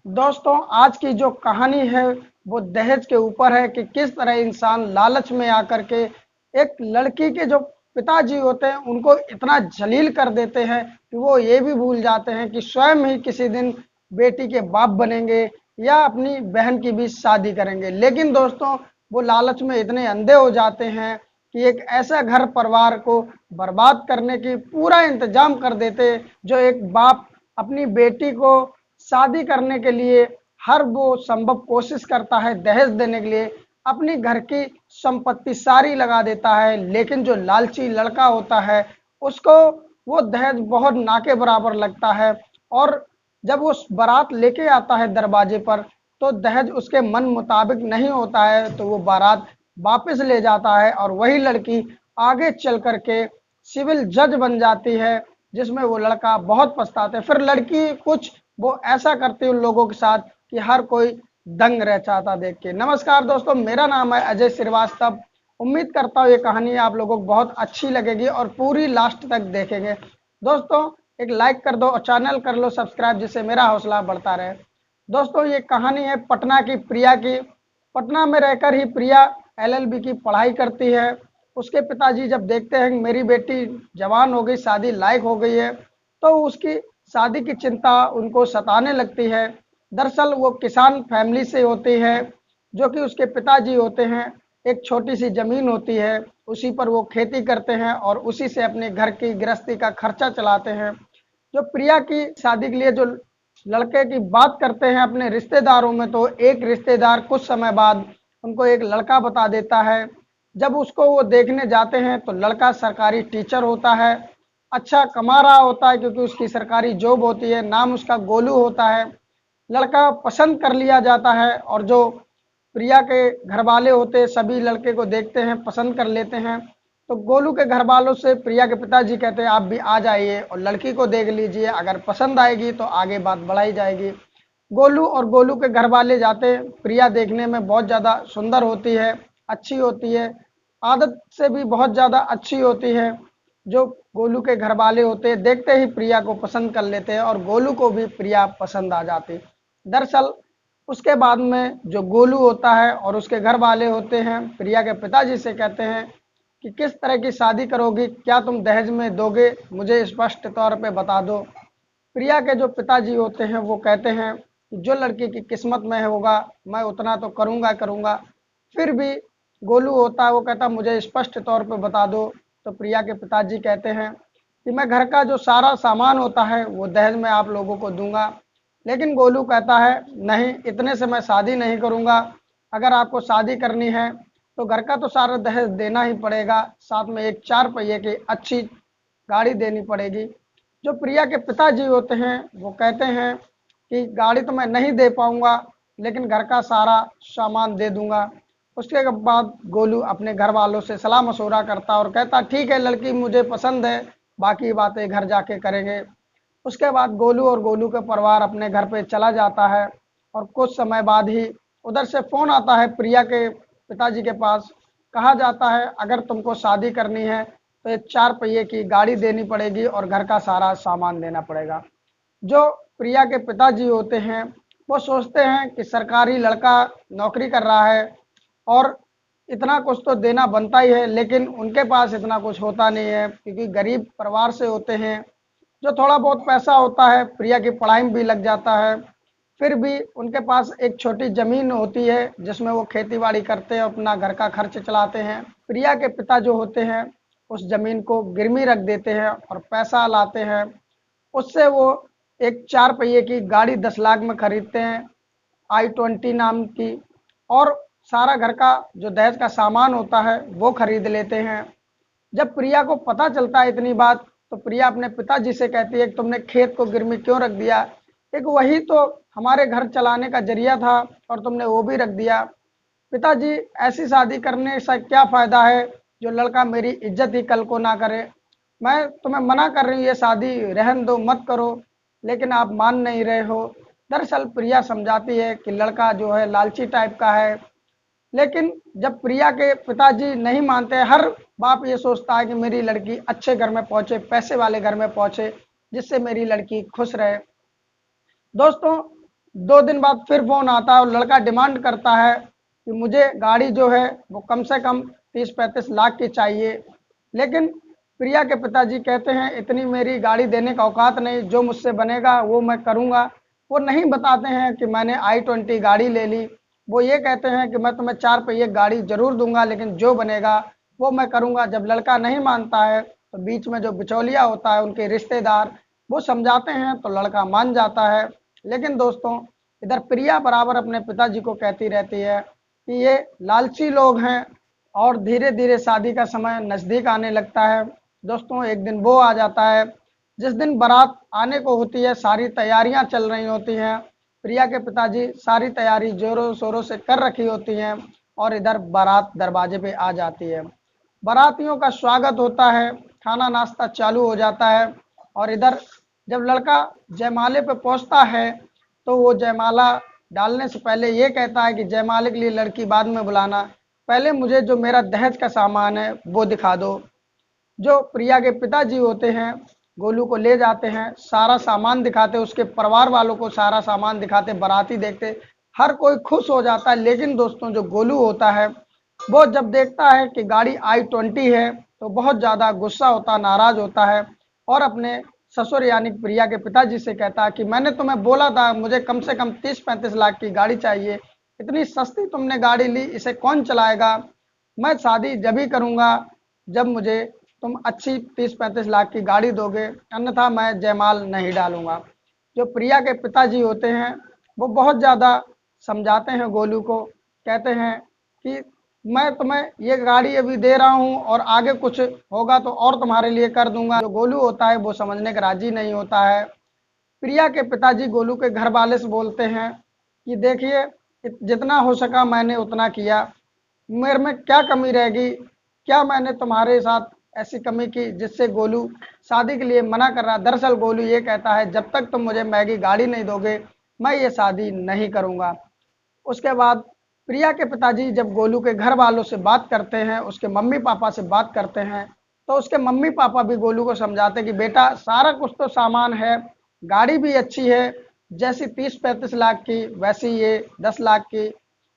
दोस्तों, आज की जो कहानी है वो दहेज के ऊपर है कि किस तरह इंसान लालच में आकर के एक लड़की के जो पिताजी होते हैं उनको इतना जलील कर देते हैं कि वो ये भी भूल जाते हैं कि स्वयं ही किसी दिन बेटी के बाप बनेंगे या अपनी बहन की भी शादी करेंगे। लेकिन दोस्तों, वो लालच में इतने अंधे हो जाते हैं कि एक ऐसा घर परिवार को बर्बाद करने की पूरा इंतजाम कर देते, जो एक बाप अपनी बेटी को शादी करने के लिए हर वो संभव कोशिश करता है दहेज देने के लिए, अपनी घर की संपत्ति सारी लगा देता है। लेकिन जो लालची लड़का होता है उसको वो दहेज बहुत ना के बराबर लगता है। और जब वो बारात लेके आता है दरवाजे पर, तो दहेज उसके मन मुताबिक नहीं होता है, तो वो बारात वापस ले जाता है और वही लड़की आगे चल करके सिविल जज बन जाती है, जिसमें वो लड़का बहुत पछताते हैं। फिर लड़की कुछ वो ऐसा करती है उन लोगों के साथ कि हर कोई दंग रह जाता देख के। नमस्कार दोस्तों, मेरा नाम है अजय श्रीवास्तव। उम्मीद करता हूँ ये कहानी आप लोगों को बहुत अच्छी लगेगी और पूरी लास्ट तक देखेंगे। दोस्तों, एक लाइक कर दो और चैनल कर लो सब्सक्राइब, जिससे मेरा हौसला बढ़ता रहे। दोस्तों, ये कहानी है पटना की प्रिया की। पटना में रहकर ही प्रिया एलएलबी की पढ़ाई करती है। उसके पिताजी जब देखते हैं कि मेरी बेटी जवान हो गई, शादी लायक हो गई है, तो उसकी शादी की चिंता उनको सताने लगती है। दरअसल वो किसान फैमिली से होती है, जो कि उसके पिताजी होते हैं। एक छोटी सी ज़मीन होती है, उसी पर वो खेती करते हैं और उसी से अपने घर की गृहस्थी का खर्चा चलाते हैं। जो प्रिया की शादी के लिए जो लड़के की बात करते हैं अपने रिश्तेदारों में, तो एक रिश्तेदार कुछ समय बाद उनको एक लड़का बता देता है। जब उसको वो देखने जाते हैं तो लड़का सरकारी टीचर होता है, अच्छा कमा रहा होता है क्योंकि उसकी सरकारी जॉब होती है। नाम उसका गोलू होता है। लड़का पसंद कर लिया जाता है और जो प्रिया के घर वाले होते हैं सभी लड़के को देखते हैं, पसंद कर लेते हैं। तो गोलू के घर वालों से प्रिया के पिताजी कहते हैं आप भी आ जाइए और लड़की को देख लीजिए, अगर पसंद आएगी तो आगे बात बढ़ाई जाएगी। गोलू और गोलू के घर वाले जाते हैं। प्रिया देखने में बहुत ज़्यादा सुंदर होती है, अच्छी होती है, आदत से भी बहुत ज़्यादा अच्छी होती है। जो गोलू के घर वाले होते हैं देखते ही प्रिया को पसंद कर लेते हैं और गोलू को भी प्रिया पसंद आ जाती। दरअसल उसके बाद में जो गोलू होता है और उसके घर वाले होते हैं प्रिया के पिताजी से कहते हैं कि किस तरह की शादी करोगी, क्या तुम दहेज में दोगे, मुझे स्पष्ट तौर पे बता दो। प्रिया के जो पिताजी होते हैं वो कहते हैं कि जो लड़की की किस्मत में होगा मैं उतना तो करूँगा करूँगा। फिर भी गोलू होता है वो कहता मुझे स्पष्ट तौर पे बता दो। तो प्रिया के पिताजी कहते हैं कि मैं घर का जो सारा सामान होता है वो दहेज में आप लोगों को दूंगा। लेकिन गोलू कहता है नहीं, इतने से मैं शादी नहीं करूंगा। अगर आपको शादी करनी है तो घर का तो सारा दहेज देना ही पड़ेगा, साथ में एक 4 पहिए की अच्छी गाड़ी देनी पड़ेगी। जो प्रिया के पिताजी होते हैं वो कहते हैं कि गाड़ी तो मैं नहीं दे पाऊंगा, लेकिन घर का सारा सामान दे दूंगा। उसके बाद गोलू अपने घर वालों से सलाह मशवरा करता और कहता ठीक है, लड़की मुझे पसंद है, बाकी बातें घर जाके करेंगे। उसके बाद गोलू और गोलू का परिवार अपने घर पे चला जाता है और कुछ समय बाद ही उधर से फ़ोन आता है प्रिया के पिताजी के पास। कहा जाता है अगर तुमको शादी करनी है तो एक 4 पहिए की गाड़ी देनी पड़ेगी और घर का सारा सामान देना पड़ेगा। जो प्रिया के पिताजी होते हैं वो सोचते हैं कि सरकारी लड़का नौकरी कर रहा है और इतना कुछ तो देना बनता ही है, लेकिन उनके पास इतना कुछ होता नहीं है क्योंकि गरीब परिवार से होते हैं। जो थोड़ा बहुत पैसा होता है प्रिया की पढ़ाई में भी लग जाता है। फिर भी उनके पास एक छोटी ज़मीन होती है जिसमें वो खेती बाड़ी करते हैं, अपना घर का खर्च चलाते हैं। प्रिया के पिता जो होते हैं उस ज़मीन को गिरवी रख देते हैं और पैसा लाते हैं। उससे वो एक 4 पहिए की गाड़ी 10 लाख में खरीदते हैं, i20 नाम की। और सारा घर का जो दहेज का सामान होता है वो खरीद लेते हैं। जब प्रिया को पता चलता है इतनी बात, तो प्रिया अपने पिताजी से कहती है कि तुमने खेत को गिरवी क्यों रख दिया, एक वही तो हमारे घर चलाने का जरिया था और तुमने वो भी रख दिया। पिताजी, ऐसी शादी करने से क्या फ़ायदा है जो लड़का मेरी इज्जत ही कल को ना करे। मैं तुम्हें मना कर रही हूँ ये शादी रहन दो, मत करो, लेकिन आप मान नहीं रहे हो। दरअसल प्रिया समझाती है कि लड़का जो है लालची टाइप का है। लेकिन जब प्रिया के पिताजी नहीं मानते, हर बाप ये सोचता है कि मेरी लड़की अच्छे घर में पहुंचे, पैसे वाले घर में पहुंचे, जिससे मेरी लड़की खुश रहे। दोस्तों, 2 दिन बाद फिर फ़ोन आता है और लड़का डिमांड करता है कि मुझे गाड़ी जो है वो कम से कम 30-35 लाख की चाहिए। लेकिन प्रिया के पिताजी कहते हैं इतनी मेरी गाड़ी देने का औकात नहीं, जो मुझसे बनेगा वो मैं करूँगा। वो नहीं बताते हैं कि मैंने i20 गाड़ी ले ली, वो ये कहते हैं कि मैं तुम्हें 4 पहिए गाड़ी ज़रूर दूंगा, लेकिन जो बनेगा वो मैं करूँगा। जब लड़का नहीं मानता है तो बीच में जो बिचौलिया होता है, उनके रिश्तेदार, वो समझाते हैं तो लड़का मान जाता है। लेकिन दोस्तों, इधर प्रिया बराबर अपने पिताजी को कहती रहती है कि ये लालची लोग हैं और धीरे धीरे शादी का समय नज़दीक आने लगता है। दोस्तों, एक दिन वो आ जाता है जिस दिन बारात आने को होती है, सारी तैयारियां चल रही होती हैं। प्रिया के पिताजी सारी तैयारी जोरों शोरों से कर रखी होती हैं और इधर बारात दरवाजे पे आ जाती है। बारातियों का स्वागत होता है, खाना नाश्ता चालू हो जाता है और इधर जब लड़का जयमाले पे पहुंचता है तो वो जयमाला डालने से पहले ये कहता है कि जयमाले के लिए लड़की बाद में बुलाना, पहले मुझे जो मेरा दहेज का सामान है वो दिखा दो। जो प्रिया के पिताजी होते हैं गोलू को ले जाते हैं, सारा सामान दिखाते, उसके परिवार वालों को सारा सामान दिखाते, बाराती देखते, हर कोई खुश हो जाता है। लेकिन दोस्तों, जो गोलू होता है वो जब देखता है कि गाड़ी i20 है तो बहुत ज़्यादा गुस्सा होता, नाराज़ होता है और अपने ससुर यानी प्रिया के पिताजी से कहता है कि मैंने तुम्हें बोला था मुझे कम से कम 30-35 लाख की गाड़ी चाहिए, इतनी सस्ती तुमने गाड़ी ली, इसे कौन चलाएगा? मैं शादी जब ही करूँगा जब मुझे तुम अच्छी 30-35 लाख की गाड़ी दोगे, अन्यथा मैं जयमाल नहीं डालूंगा। जो प्रिया के पिताजी होते हैं वो बहुत ज़्यादा समझाते हैं गोलू को, कहते हैं कि मैं तुम्हें ये गाड़ी अभी दे रहा हूँ और आगे कुछ होगा तो और तुम्हारे लिए कर दूंगा। जो गोलू होता है वो समझने का राजी नहीं होता है। प्रिया के पिताजी गोलू के घर वाले से बोलते हैं कि देखिए, जितना हो सका मैंने उतना किया, मेरे में क्या कमी रहेगी? क्या मैंने तुम्हारे साथ ऐसी कमी की जिससे गोलू शादी के लिए मना कर रहा? दरअसल गोलू ये कहता है जब तक तुम मुझे महंगी गाड़ी नहीं दोगे मैं ये शादी नहीं करूँगा। उसके बाद प्रिया के पिताजी जब गोलू के घर वालों से बात करते हैं, उसके मम्मी पापा से बात करते हैं, तो उसके मम्मी पापा भी गोलू को समझाते कि बेटा सारा कुछ तो सामान है, गाड़ी भी अच्छी है, जैसी 30-35 लाख की वैसी ये 10 लाख की,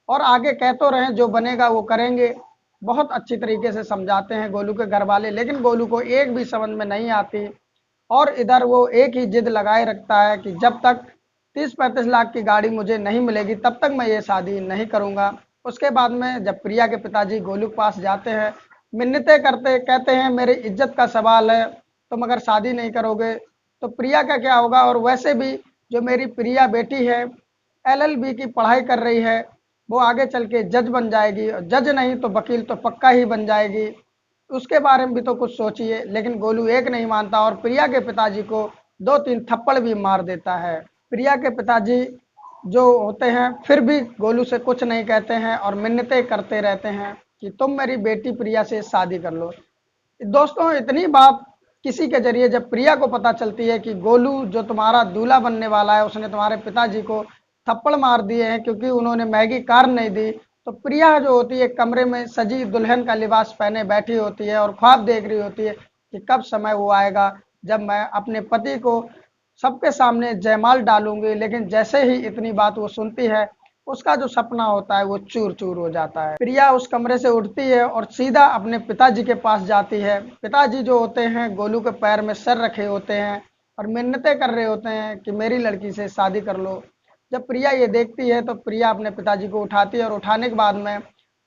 और आगे कह तो रहे जो बनेगा वो करेंगे। बहुत अच्छी तरीके से समझाते हैं गोलू के घर वाले, लेकिन गोलू को एक भी समझ में नहीं आती और इधर वो एक ही जिद लगाए रखता है कि जब तक 30-35 लाख की गाड़ी मुझे नहीं मिलेगी तब तक मैं ये शादी नहीं करूँगा। उसके बाद में जब प्रिया के पिताजी गोलू के पास जाते हैं, मिन्नतें करते, कहते हैं मेरी इज्जत का सवाल है, तुम अगर शादी नहीं करोगे तो प्रिया का क्या होगा? और वैसे भी जो मेरी प्रिया बेटी है LLB की पढ़ाई कर रही है, वो आगे चल के जज बन जाएगी और जज नहीं तो वकील तो पक्का ही बन जाएगी, उसके बारे में भी तो कुछ सोचिए। लेकिन गोलू एक नहीं मानता और प्रिया के पिताजी को 2-3 थप्पड़ भी मार देता है। प्रिया के पिताजी जो होते हैं फिर भी गोलू से कुछ नहीं कहते हैं और मिन्नतें करते रहते हैं कि तुम मेरी बेटी प्रिया से शादी कर लो। दोस्तों, इतनी बात किसी के जरिए जब प्रिया को पता चलती है कि गोलू जो तुम्हारा दूल्हा बनने वाला है उसने तुम्हारे पिताजी को थप्पड़ मार दिए हैं क्योंकि उन्होंने मैगी कार नहीं दी, तो प्रिया जो होती है कमरे में सजी दुल्हन का लिबास पहने बैठी होती है और ख्वाब देख रही होती है कि कब समय वो आएगा जब मैं अपने पति को सबके सामने जयमाल डालूंगी। लेकिन जैसे ही इतनी बात वो सुनती है, उसका जो सपना होता है वो चूर चूर हो जाता है। प्रिया उस कमरे से उठती है और सीधा अपने पिताजी के पास जाती है। पिताजी जो होते हैं गोलू के पैर में सर रखे होते हैं और मिन्नतें कर रहे होते हैं कि मेरी लड़की से शादी कर लो। जब प्रिया ये देखती है तो प्रिया अपने पिताजी को उठाती है और उठाने के बाद में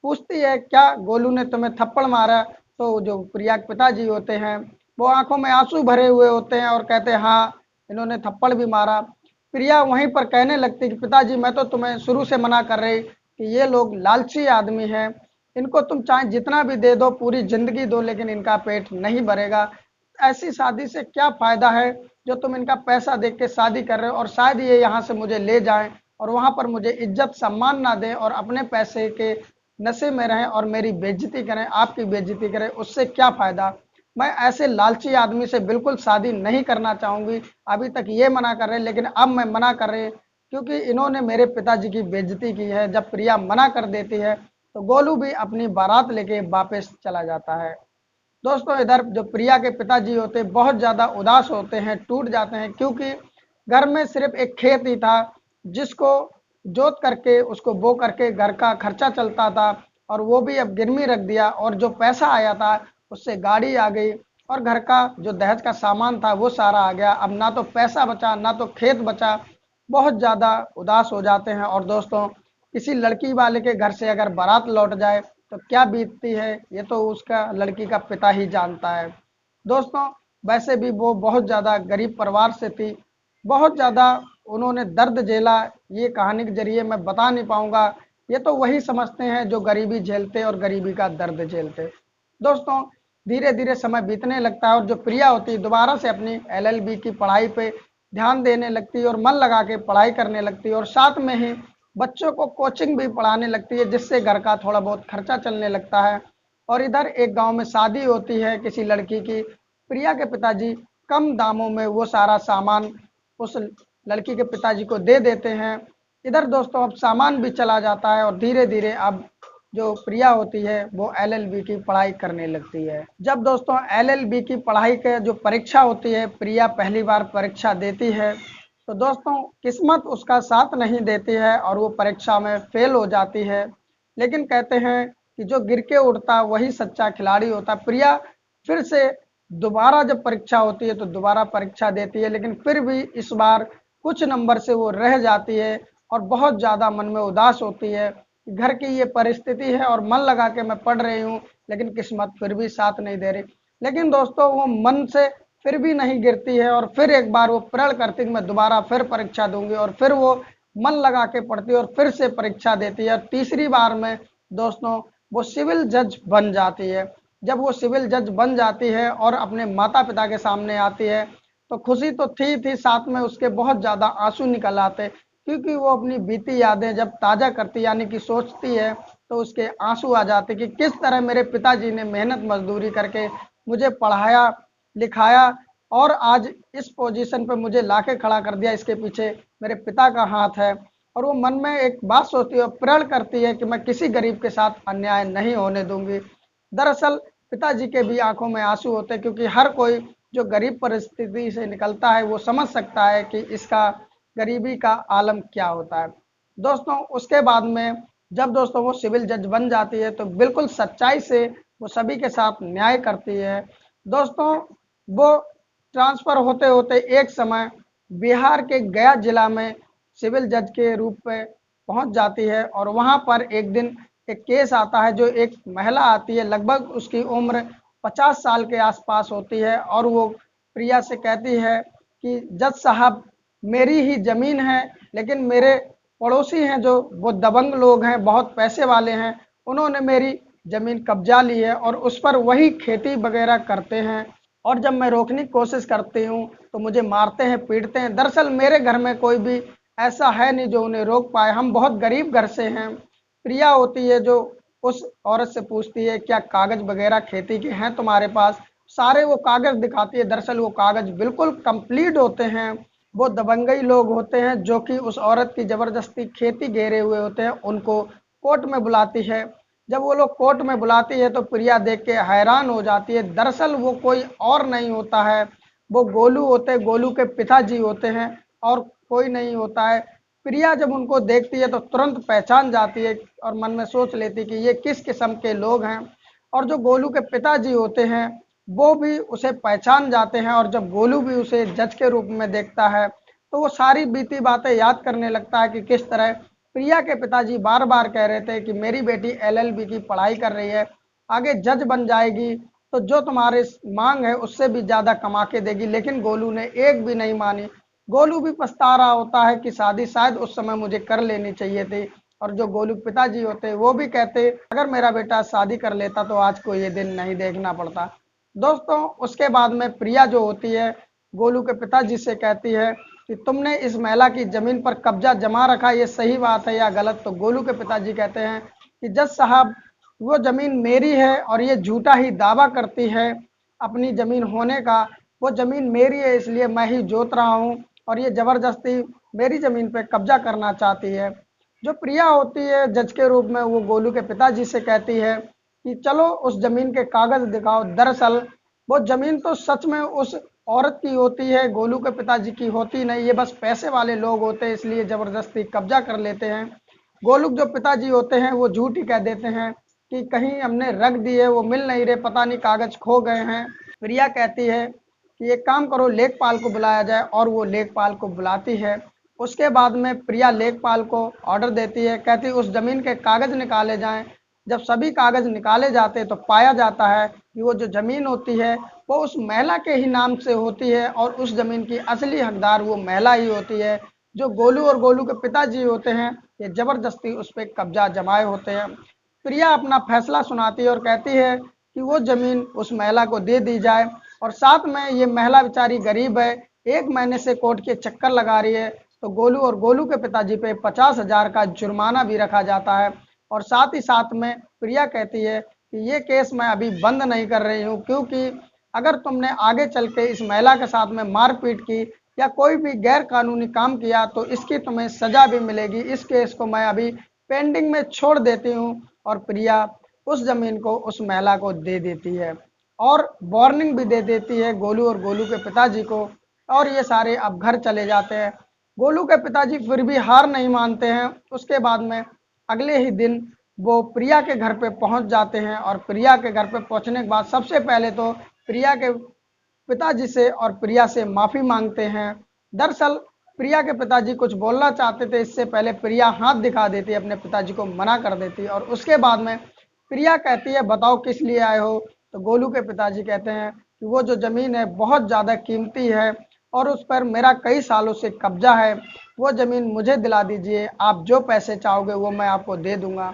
पूछती है क्या गोलू ने तुम्हें थप्पड़ मारा? तो जो प्रिया के पिताजी होते हैं वो आंखों में आंसू भरे हुए होते हैं और कहते हैं हाँ, इन्होंने थप्पड़ भी मारा। प्रिया वहीं पर कहने लगती कि पिताजी मैं तो तुम्हें शुरू से मना कर रही कि ये लोग लालची आदमी हैं, इनको तुम चाहे जितना भी दे दो, पूरी जिंदगी दो, लेकिन इनका पेट नहीं भरेगा। ऐसी शादी से क्या फायदा है जो तुम इनका पैसा देख के शादी कर रहे हो, और शायद ये यहाँ से मुझे ले जाएं और वहाँ पर मुझे इज्जत सम्मान ना दें और अपने पैसे के नशे में रहें और मेरी बेइज्जती करें, आपकी बेइज्जती करें, उससे क्या फ़ायदा? मैं ऐसे लालची आदमी से बिल्कुल शादी नहीं करना चाहूँगी। अभी तक ये मना कर रहे हैं लेकिन अब मैं मना कर रही क्योंकि इन्होंने मेरे पिताजी की बेइज्जती की है। जब प्रिया मना कर देती है तो गोलू भी अपनी बारात लेके वापस चला जाता है। दोस्तों, इधर जो प्रिया के पिताजी होते हैं बहुत ज़्यादा उदास होते हैं, टूट जाते हैं क्योंकि घर में सिर्फ एक खेत ही था जिसको जोत करके उसको बो करके घर का खर्चा चलता था, और वो भी अब गिरवी रख दिया, और जो पैसा आया था उससे गाड़ी आ गई, और घर का जो दहेज का सामान था वो सारा आ गया। अब ना तो पैसा बचा ना तो खेत बचा, बहुत ज़्यादा उदास हो जाते हैं। और दोस्तों, किसी लड़की वाले के घर से अगर बारात लौट जाए तो क्या बीतती है, ये तो उसका लड़की का पिता ही जानता है। दोस्तों, वैसे भी वो बहुत ज़्यादा गरीब परिवार से थी, बहुत ज़्यादा उन्होंने दर्द झेला, ये कहानी के जरिए मैं बता नहीं पाऊंगा। ये तो वही समझते हैं जो गरीबी झेलते और गरीबी का दर्द झेलते। दोस्तों, धीरे धीरे समय बीतने लगता है, और जो प्रिया होती है दोबारा से अपनी एलएलबी की पढ़ाई पे ध्यान देने लगती है और मन लगा के पढ़ाई करने लगती है, और साथ में ही बच्चों को कोचिंग भी पढ़ाने लगती है, जिससे घर का थोड़ा बहुत खर्चा चलने लगता है। और इधर एक गांव में शादी होती है किसी लड़की की। प्रिया के पिताजी कम दामों में वो सारा सामान उस लड़की के पिताजी को दे देते हैं। इधर दोस्तों अब सामान भी चला जाता है, और धीरे धीरे अब जो प्रिया होती है वो एलएलबी की पढ़ाई करने लगती है। जब दोस्तों एलएलबी की पढ़ाई के जो परीक्षा होती है, प्रिया पहली बार परीक्षा देती है, तो दोस्तों किस्मत उसका साथ नहीं देती है और वो परीक्षा में फेल हो जाती है। लेकिन कहते हैं कि जो गिर के उठता वही सच्चा खिलाड़ी होता। प्रिया फिर से दोबारा जब परीक्षा होती है तो दोबारा परीक्षा देती है, लेकिन फिर भी इस बार कुछ नंबर से वो रह जाती है, और बहुत ज़्यादा मन में उदास होती है। घर की ये परिस्थिति है और मन लगा के मैं पढ़ रही हूँ, लेकिन किस्मत फिर भी साथ नहीं दे रही। लेकिन दोस्तों वो मन से फिर भी नहीं गिरती है, और फिर एक बार वो प्रण करती कि मैं दोबारा फिर परीक्षा दूंगी, और फिर वो मन लगा के पढ़ती है और फिर से परीक्षा देती है। और तीसरी बार में दोस्तों वो सिविल जज बन जाती है। जब वो सिविल जज बन जाती है और अपने माता पिता के सामने आती है, तो खुशी तो थी साथ में उसके बहुत ज़्यादा आंसू निकल आते, क्योंकि वो अपनी बीती यादें जब ताज़ा करती यानी कि सोचती है, तो उसके आंसू आ जाते कि किस तरह मेरे पिताजी ने मेहनत मजदूरी करके मुझे पढ़ाया लिखाया, और आज इस पोजीशन पे मुझे लाके खड़ा कर दिया, इसके पीछे मेरे पिता का हाथ है। और वो मन में एक बात सोचती है, प्रण करती है कि मैं किसी गरीब के साथ अन्याय नहीं होने दूंगी। दरअसल पिताजी के भी आंखों में आंसू होते हैं, क्योंकि हर कोई जो गरीब परिस्थिति से निकलता है वो समझ सकता है कि इसका गरीबी का आलम क्या होता है। दोस्तों उसके बाद में जब दोस्तों वो सिविल जज बन जाती है तो बिल्कुल सच्चाई से वो सभी के साथ न्याय करती है। दोस्तों वो ट्रांसफ़र होते होते एक समय बिहार के गया जिला में सिविल जज के रूप में पहुंच जाती है, और वहां पर एक दिन एक केस आता है। जो एक महिला आती है, लगभग उसकी उम्र 50 साल के आसपास होती है, और वो प्रिया से कहती है कि जज साहब, मेरी ही ज़मीन है, लेकिन मेरे पड़ोसी हैं जो वो दबंग लोग हैं, बहुत पैसे वाले हैं, उन्होंने मेरी ज़मीन कब्जा ली है और उस पर वही खेती वगैरह करते हैं, और जब मैं रोकने की कोशिश करती हूँ तो मुझे मारते हैं पीटते हैं। दरअसल मेरे घर में कोई भी ऐसा है नहीं जो उन्हें रोक पाए, हम बहुत गरीब घर से हैं। प्रिया होती है जो उस औरत से पूछती है क्या कागज वगैरह खेती के हैं तुम्हारे पास। सारे वो कागज दिखाती है, दरअसल वो कागज बिल्कुल कंप्लीट होते हैं। वो दबंगई लोग होते हैं जो कि उस औरत की जबरदस्ती खेती घेरे हुए होते हैं, उनको कोर्ट में बुलाती है। जब वो लोग कोर्ट में बुलाती है तो प्रिया देख के हैरान हो जाती है। दरअसल वो कोई और नहीं होता है, वो गोलू होते हैं, गोलू के पिताजी होते हैं, और कोई नहीं होता है। प्रिया जब उनको देखती है तो तुरंत पहचान जाती है, और मन में सोच लेती है कि ये किस किस्म के लोग हैं। और जो गोलू के पिताजी होते हैं वो भी उसे पहचान जाते हैं, और जब गोलू भी उसे जज के रूप में देखता है तो वो सारी बीती बातें याद करने लगता है कि किस तरह प्रिया के पिताजी बार बार कह रहे थे कि मेरी बेटी एलएलबी की पढ़ाई कर रही है, आगे जज बन जाएगी, तो जो तुम्हारे मांग है उससे भी ज़्यादा कमा के देगी। लेकिन गोलू ने एक भी नहीं मानी। गोलू भी पछता रहा होता है कि शादी शायद उस समय मुझे कर लेनी चाहिए थी, और जो गोलू पिताजी होते वो भी कहते अगर मेरा बेटा शादी कर लेता तो आज को ये दिन नहीं देखना पड़ता। दोस्तों उसके बाद में प्रिया जो होती है गोलू के पिताजी से कहती है कि तुमने इस महिला की जमीन पर कब्जा जमा रखा, ये सही बात है या गलत। तो गोलू के पिताजी कहते हैं कि जज साहब, वो जमीन मेरी है और ये झूठा ही दावा करती है अपनी जमीन होने का। वो जमीन मेरी है इसलिए मैं ही जोत रहा हूँ, और ये जबरदस्ती मेरी जमीन पे कब्जा करना चाहती है। जो प्रिया होती है जज के रूप में, वो गोलू के पिताजी से कहती है कि चलो उस जमीन के कागज दिखाओ। दरअसल वो जमीन तो सच में उस औरत की होती है, गोलू के पिताजी की होती नहीं। ये बस पैसे वाले लोग होते हैं, इसलिए ज़बरदस्ती कब्जा कर लेते हैं। गोलू के जो पिताजी होते हैं वो झूठ ही कह देते हैं कि कहीं हमने रख दिए, वो मिल नहीं रहे, पता नहीं कागज खो गए हैं। प्रिया कहती है कि एक काम करो, लेखपाल को बुलाया जाए, और वो लेखपाल को बुलाती है। उसके बाद में प्रिया लेखपाल को ऑर्डर देती है, कहती है उस जमीन के कागज निकाले जाएं। जब सभी कागज निकाले जाते तो पाया जाता है कि वो जो जमीन होती है वो उस महिला के ही नाम से होती है, और उस जमीन की असली हकदार वो महिला ही होती है। जो गोलू और गोलू के पिताजी होते हैं ये जबरदस्ती उस पर कब्जा जमाए होते हैं। प्रिया अपना फैसला सुनाती है और कहती है कि वो जमीन उस महिला को दे दी जाए, और साथ में ये महिला बेचारी गरीब है, 1 महीने से कोर्ट के चक्कर लगा रही है, तो गोलू और गोलू के पिताजी पे 50,000 का जुर्माना भी रखा जाता है। और साथ ही साथ में प्रिया कहती है कि ये केस मैं अभी बंद नहीं कर रही हूँ, क्योंकि अगर तुमने आगे चल के इस महिला के साथ में मारपीट की या कोई भी गैर कानूनी काम किया तो इसकी तुम्हें सजा भी मिलेगी। इस केस को मैं अभी पेंडिंग में छोड़ देती हूँ। और प्रिया उस जमीन को उस महिला को दे देती है, और वार्निंग भी दे देती है गोलू और गोलू के पिताजी को। और ये सारे अब घर चले जाते हैं। गोलू के पिताजी फिर भी हार नहीं मानते हैं। उसके बाद में अगले ही दिन वो प्रिया के घर पे पहुंच जाते हैं, और प्रिया के घर पे पहुंचने के बाद सबसे पहले तो प्रिया के पिताजी से और प्रिया से माफ़ी मांगते हैं। दरअसल प्रिया के पिताजी कुछ बोलना चाहते थे, इससे पहले प्रिया हाथ दिखा देती, अपने पिताजी को मना कर देती, और उसके बाद में प्रिया कहती है बताओ किस लिए आए हो। तो गोलू के पिताजी कहते हैं कि वो जो ज़मीन है बहुत ज़्यादा कीमती है, और उस पर मेरा कई सालों से कब्जा है, वो ज़मीन मुझे दिला दीजिए, आप जो पैसे चाहोगे वो मैं आपको दे दूंगा।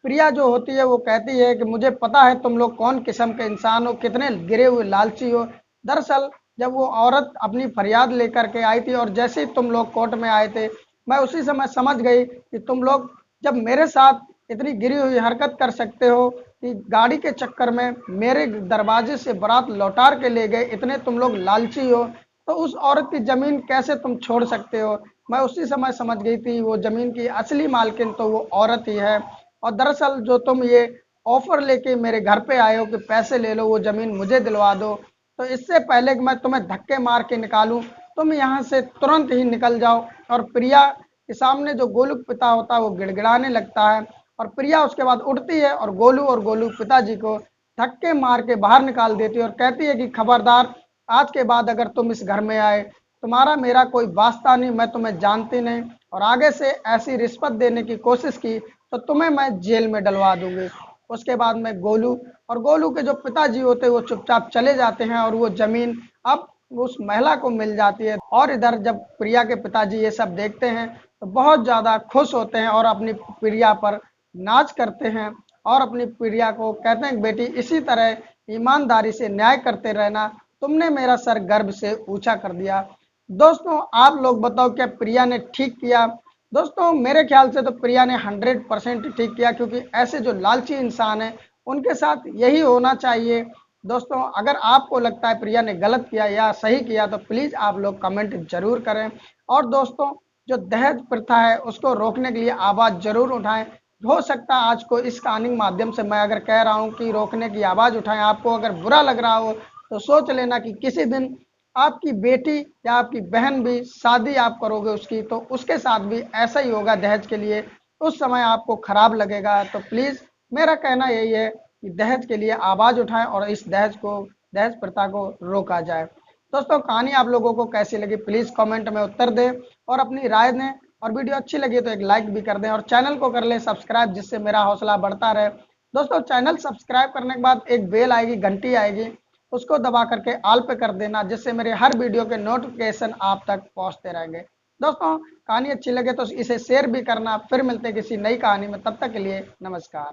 प्रिया जो होती है वो कहती है कि मुझे पता है तुम लोग कौन किस्म के इंसान हो, कितने गिरे हुए लालची हो। दरअसल जब वो औरत अपनी फरियाद लेकर के आई थी और जैसे ही तुम लोग कोर्ट में आए थे, मैं उसी समय समझ गई कि तुम लोग जब मेरे साथ इतनी गिरी हुई हरकत कर सकते हो कि गाड़ी के चक्कर में मेरे दरवाजे से बारात लौटार के ले गए, इतने तुम लोग लालची हो, तो उस औरत की ज़मीन कैसे तुम छोड़ सकते हो। मैं उसी समय समझ गई थी वो ज़मीन की असली मालकिन तो वो औरत ही है। और दरअसल जो तुम ये ऑफर लेके मेरे घर पे आए हो कि पैसे ले लो, वो ज़मीन मुझे दिलवा दो, तो इससे पहले कि मैं तुम्हें धक्के मार के निकालूं, तुम यहाँ से तुरंत ही निकल जाओ। और प्रिया के सामने जो गोलू पिता होता है वो गिड़गिड़ाने लगता है, और प्रिया उसके बाद उठती है और गोलू पिताजी को धक्के मार के बाहर निकाल देती है, और कहती है कि खबरदार, आज के बाद अगर तुम इस घर में आए, तुम्हारा मेरा कोई वास्ता नहीं, मैं तुम्हें जानती नहीं, और आगे से ऐसी रिश्वत देने की कोशिश की तो तुम्हें मैं जेल में डलवा दूंगी। उसके बाद में गोलू और गोलू के जो पिताजी होते हैं वो चुपचाप चले जाते हैं, और वो जमीन अब उस महिला को मिल जाती है। और इधर जब प्रिया के पिताजी ये सब देखते हैं तो बहुत ज़्यादा खुश होते हैं, और अपनी प्रिया पर नाच करते हैं, और अपनी प्रिया को कहते हैं बेटी इसी तरह ईमानदारी से न्याय करते रहना, तुमने मेरा सर गर्व से ऊंचा कर दिया। दोस्तों आप लोग बताओ क्या प्रिया ने ठीक किया। दोस्तों मेरे ख्याल से तो प्रिया ने 100% ठीक किया, क्योंकि ऐसे जो लालची इंसान है उनके साथ यही होना चाहिए। दोस्तों अगर आपको लगता है प्रिया ने गलत किया या सही किया तो प्लीज़ आप लोग कमेंट जरूर करें। और दोस्तों जो दहेज प्रथा है उसको रोकने के लिए आवाज़ जरूर उठाएं। हो सकता है आज को इस कहानी के माध्यम से मैं अगर कह रहा हूँ कि रोकने की आवाज़ उठाएं, आपको अगर बुरा लग रहा हो तो सोच लेना कि किसी दिन आपकी बेटी या आपकी बहन भी शादी आप करोगे उसकी, तो उसके साथ भी ऐसा ही होगा दहेज के लिए, उस समय आपको खराब लगेगा। तो प्लीज़ मेरा कहना यही है कि दहेज के लिए आवाज़ उठाएं और इस दहेज प्रथा को रोका जाए। दोस्तों कहानी आप लोगों को कैसी लगी प्लीज़ कमेंट में उत्तर दें और अपनी राय दें, और वीडियो अच्छी लगी तो एक लाइक भी कर दें, और चैनल को कर लें सब्सक्राइब, जिससे मेरा हौसला बढ़ता रहे। दोस्तों चैनल सब्सक्राइब करने के बाद एक बेल आएगी, घंटी आएगी, उसको दबा करके ऑल पे कर देना, जिससे मेरे हर वीडियो के नोटिफिकेशन आप तक पहुंचते रहेंगे। दोस्तों कहानी अच्छी लगे तो इसे शेयर भी करना। फिर मिलते हैं किसी नई कहानी में, तब तक के लिए नमस्कार।